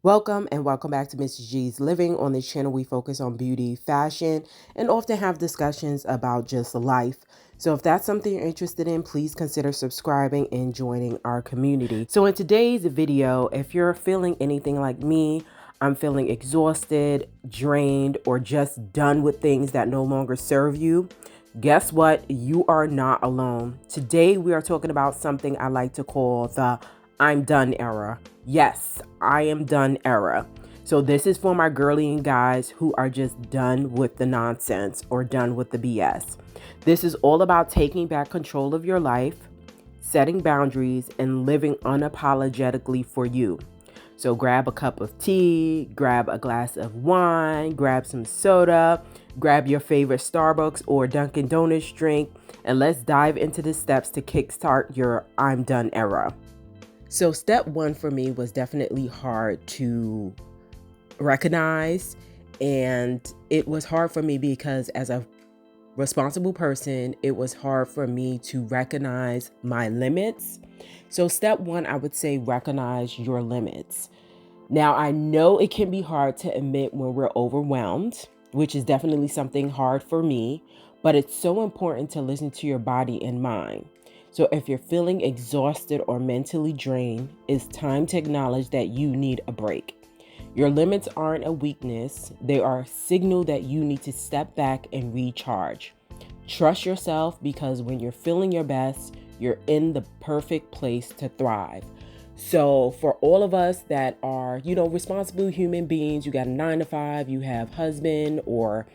Welcome and welcome back to Mrs. G's Living. On this channel, we focus on beauty, fashion, and often have discussions about just life. So if that's something you're interested in, please consider subscribing and joining our community. So in today's video, if you're feeling anything like me, I'm feeling exhausted, drained, or just done with things that no longer serve you, guess what? You are not alone. Today, we are talking about something I like to call the I'm done era. Yes, I am done era. So this is for my girly and guys who are just done with the nonsense or done with the BS. This is all about taking back control of your life, setting boundaries, and living unapologetically for you. So grab a cup of tea, grab a glass of wine, grab some soda, grab your favorite Starbucks or Dunkin' Donuts drink, and let's dive into the steps to kickstart your I'm done era. So step one for me was definitely hard to recognize. And it was hard for me because as a responsible person, it was hard for me to recognize my limits. So step one, I would say recognize your limits. Now, I know it can be hard to admit when we're overwhelmed, which is definitely something hard for me, but it's so important to listen to your body and mind. So if you're feeling exhausted or mentally drained, it's time to acknowledge that you need a break. Your limits aren't a weakness. They are a signal that you need to step back and recharge. Trust yourself because when you're feeling your best, you're in the perfect place to thrive. So for all of us that are, responsible human beings, you got a 9 to 5, you have husband or,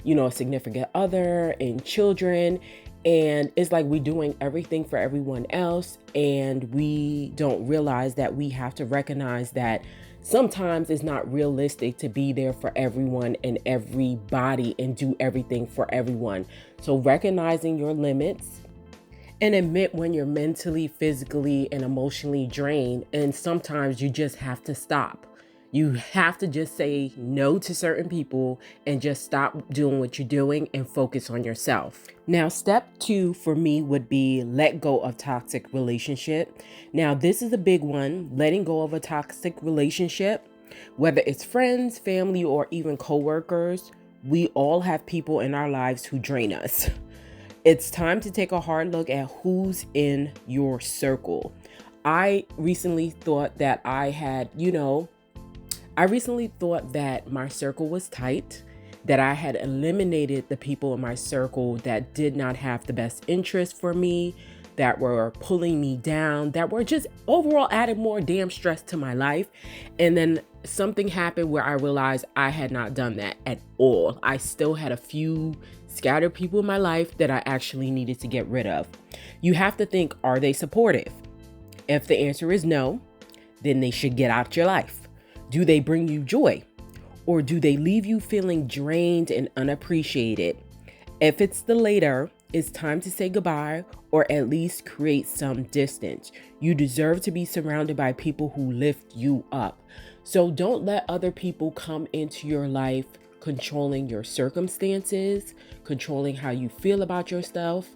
a significant other and children. And it's like we're doing everything for everyone else. And we don't realize that we have to recognize that sometimes it's not realistic to be there for everyone and everybody and do everything for everyone. So recognizing your limits and admit when you're mentally, physically, and emotionally drained. And sometimes you just have to stop. You have to just say no to certain people and just stop doing what you're doing and focus on yourself. Now, step two for me would be let go of toxic relationship. Now, this is a big one, letting go of a toxic relationship, whether it's friends, family, or even coworkers. We all have people in our lives who drain us. It's time to take a hard look at who's in your circle. I recently thought that my circle was tight, that I had eliminated the people in my circle that did not have the best interest for me, that were pulling me down, that were just overall adding more damn stress to my life. And then something happened where I realized I had not done that at all. I still had a few scattered people in my life that I actually needed to get rid of. You have to think, are they supportive? If the answer is no, then they should get out your life. Do they bring you joy? Or do they leave you feeling drained and unappreciated? If it's the later, it's time to say goodbye or at least create some distance. You deserve to be surrounded by people who lift you up. So don't let other people come into your life controlling your circumstances, controlling how you feel about yourself.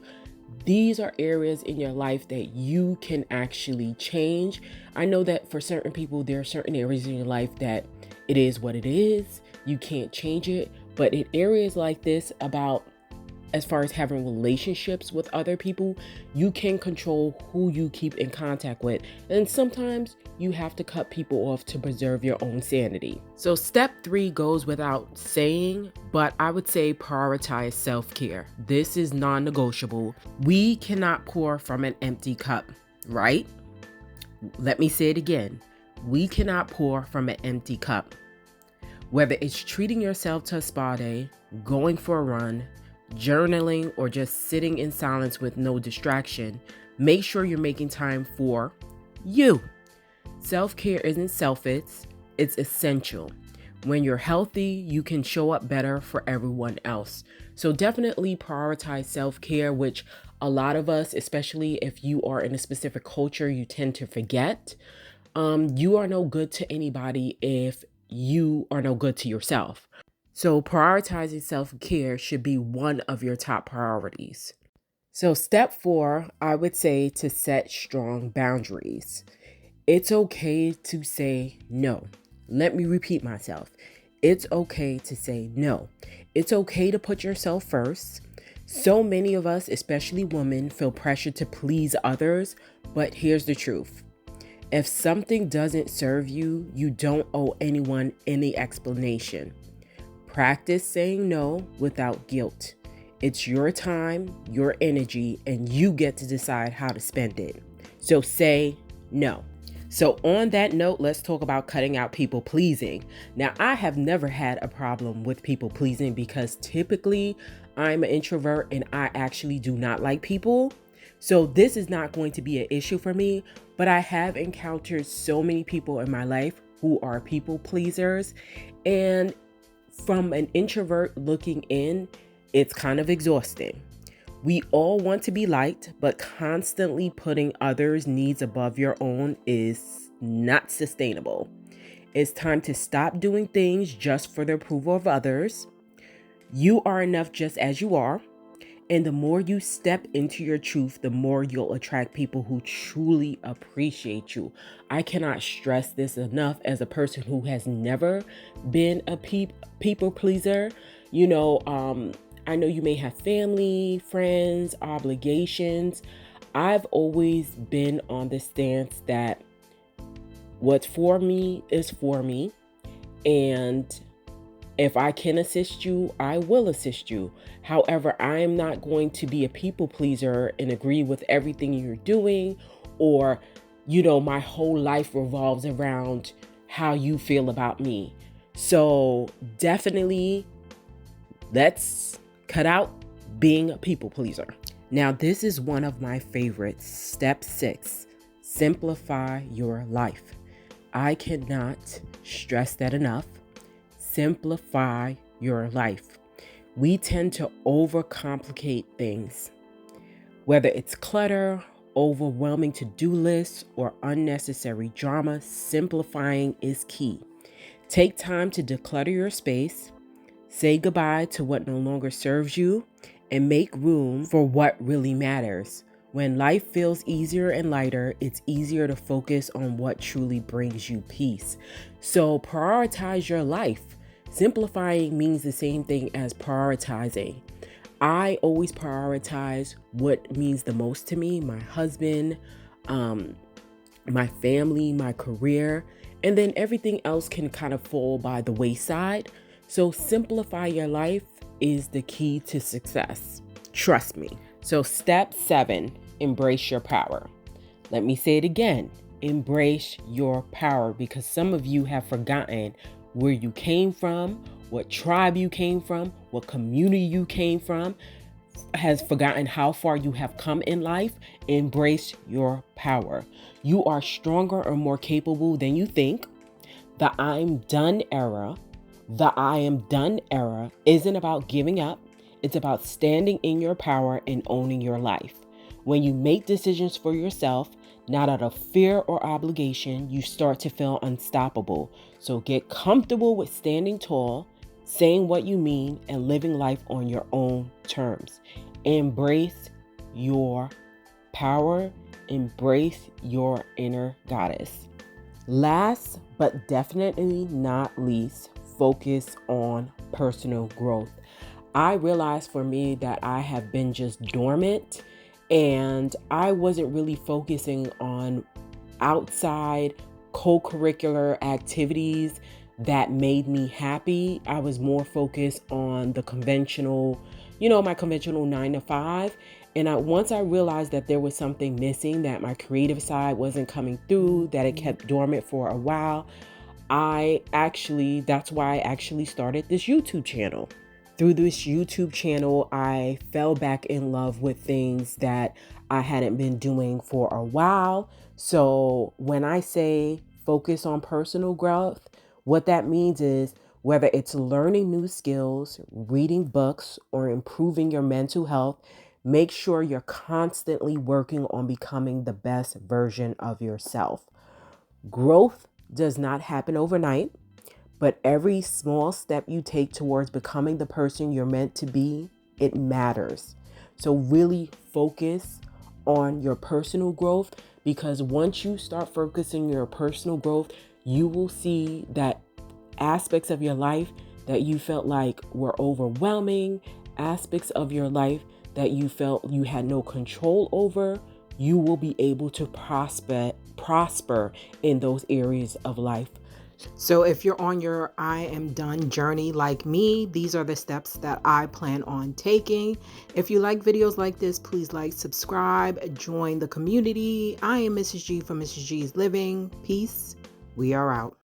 These are areas in your life that you can actually change. I know that for certain people, there are certain areas in your life that it is what it is. You can't change it. But in areas like this, about as far as having relationships with other people, you can control who you keep in contact with. And sometimes you have to cut people off to preserve your own sanity. So step three goes without saying, but I would say prioritize self-care. This is non-negotiable. We cannot pour from an empty cup, right? Let me say it again. We cannot pour from an empty cup. Whether it's treating yourself to a spa day, going for a run, journaling, or just sitting in silence with no distraction, make sure you're making time for you. Self-care isn't selfish, it's essential. When you're healthy, you can show up better for everyone else. So definitely prioritize self-care, which a lot of us, especially if you are in a specific culture, you tend to forget. You are no good to anybody if you are no good to yourself. So prioritizing self-care should be one of your top priorities. So step four, I would say to set strong boundaries. It's okay to say no. Let me repeat myself. It's okay to say no. It's okay to put yourself first. So many of us, especially women, feel pressure to please others, but here's the truth. If something doesn't serve you, you don't owe anyone any explanation. Practice saying no without guilt. It's your time, your energy, and you get to decide how to spend it. So say no. So on that note, let's talk about cutting out people pleasing. Now, I have never had a problem with people pleasing because typically I'm an introvert and I actually do not like people. So this is not going to be an issue for me, but I have encountered so many people in my life who are people pleasers. And from an introvert looking in, it's kind of exhausting. We all want to be liked, but constantly putting others' needs above your own is not sustainable. It's time to stop doing things just for the approval of others. You are enough just as you are. And the more you step into your truth, the more you'll attract people who truly appreciate you. I cannot stress this enough as a person who has never been a people pleaser. I know you may have family, friends, obligations. I've always been on the stance that what's for me is for me. And if I can assist you, I will assist you. However, I am not going to be a people pleaser and agree with everything you're doing, or, my whole life revolves around how you feel about me. So definitely let's cut out being a people pleaser. Now, this is one of my favorites. Step 6, simplify your life. I cannot stress that enough. Simplify your life. We tend to overcomplicate things. Whether it's clutter, overwhelming to-do lists, or unnecessary drama, simplifying is key. Take time to declutter your space, say goodbye to what no longer serves you, and make room for what really matters. When life feels easier and lighter, it's easier to focus on what truly brings you peace. So prioritize your life. Simplifying means the same thing as prioritizing. I always prioritize what means the most to me: my husband, my family, my career, and then everything else can kind of fall by the wayside. So simplify your life is the key to success. Trust me. So step 7, embrace your power. Let me say it again. Embrace your power, because some of you have forgotten where you came from, what tribe you came from, what community you came from, has forgotten how far you have come in life. Embrace your power. You are stronger or more capable than you think. The I'm done era isn't about giving up. It's about standing in your power and owning your life. When you make decisions for yourself, not out of fear or obligation, you start to feel unstoppable. So get comfortable with standing tall, saying what you mean, and living life on your own terms. Embrace your power. Embrace your inner goddess. Last but definitely not least, focus on personal growth. I realized for me that I have been just dormant, and I wasn't really focusing on outside co-curricular activities that made me happy. I was more focused on the conventional, my conventional 9 to 5. And once I realized that there was something missing, that my creative side wasn't coming through, that it kept dormant for a while, that's why I actually started this YouTube channel. Through this YouTube channel, I fell back in love with things that I hadn't been doing for a while. So when I say focus on personal growth, what that means is whether it's learning new skills, reading books, or improving your mental health, make sure you're constantly working on becoming the best version of yourself. Growth does not happen overnight, but every small step you take towards becoming the person you're meant to be, it matters. So really focus on your personal growth, because once you start focusing your personal growth, you will see that aspects of your life that you felt like were overwhelming, aspects of your life that you felt you had no control over, you will be able to prosper in those areas of life. So if you're on your I am done journey like me, these are the steps that I plan on taking. If you like videos like this, please like, subscribe, join the community. I am Mrs. G from Mrs. G's Living. Peace. We are out.